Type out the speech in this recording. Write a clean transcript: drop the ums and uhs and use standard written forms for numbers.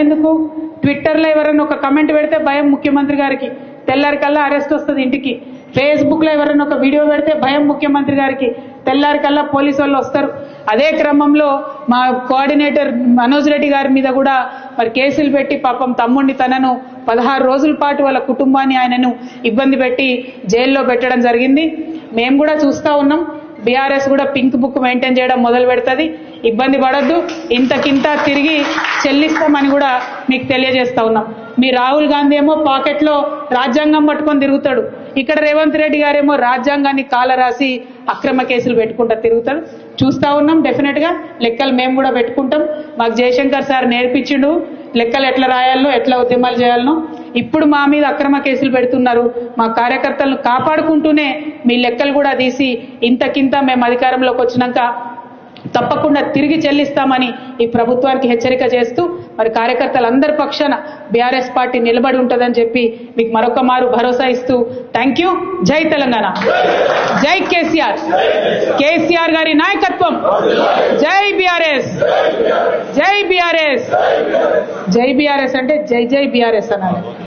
ఎందుకు ట్విట్టర్లో ఎవరైనా ఒక కమెంట్ పెడితే భయం ముఖ్యమంత్రి గారికి, తెల్లారికల్లా అరెస్ట్ వస్తుంది ఇంటికి. ఫేస్బుక్లో ఎవరైనా ఒక వీడియో పెడితే భయం ముఖ్యమంత్రి గారికి, తెల్లారికల్లా పోలీసు వాళ్ళు వస్తారు. అదే క్రమంలో మా కోఆర్డినేటర్ మనోజ్ రెడ్డి గారి మీద కూడా మరి కేసులు పెట్టి పాపం తమ్ముడిని తనను 16 రోజుల పాటు వాళ్ళ కుటుంబాన్ని ఆయనను ఇబ్బంది పెట్టి జైల్లో పెట్టడం జరిగింది. మేము కూడా చూస్తూ ఉన్నాం. బీఆర్ఎస్ కూడా పింక్ బుక్ మెయింటైన్ చేయడం మొదలు పెడుతుంది. ఇబ్బంది పడద్దు, ఇంతకింత తిరిగి చెల్లిస్తామని కూడా మీకు తెలియజేస్తా ఉన్నాం. మీ రాహుల్ గాంధీ ఏమో పాకెట్లో రాజ్యాంగం పట్టుకొని తిరుగుతాడు, ఇక్కడ రేవంత్ రెడ్డి గారేమో రాజ్యాంగాన్ని కాలరాసి అక్రమ కేసులు పెట్టుకుంటా తిరుగుతాడు. చూస్తా ఉన్నాం. డెఫినెట్ గా లెక్కలు మేము కూడా పెట్టుకుంటాం. మాకు జయశంకర్ సార్ నేర్పించిండు లెక్కలు ఎట్లా రాయాలనో, ఎట్లా ఉద్యమాలు చేయాలనో. ఇప్పుడు మా మీద అక్రమ కేసులు పెడుతున్నారు. మా కార్యకర్తలను కాపాడుకుంటూనే మీ లెక్కలు కూడా తీసి ఇంతకింత మేము అధికారంలోకి వచ్చినాక తప్పకుండా తిరిగి చెల్లిస్తామని ఈ ప్రభుత్వానికి హెచ్చరిక చేస్తూ మరి కార్యకర్తలందరి పక్షాన బీఆర్ఎస్ పార్టీ నిలబడి ఉంటుందని చెప్పి మీకు మరొక మారు భరోసా ఇస్తూ థ్యాంక్ యూ. జై తెలంగాణ, జై కేసీఆర్, కేసీఆర్ గారి నాయకత్వం, జై బీఆర్ఎస్, జై బీఆర్ఎస్. జై బీఆర్ఎస్ అంటే జై జై బీఆర్ఎస్ అనాలి.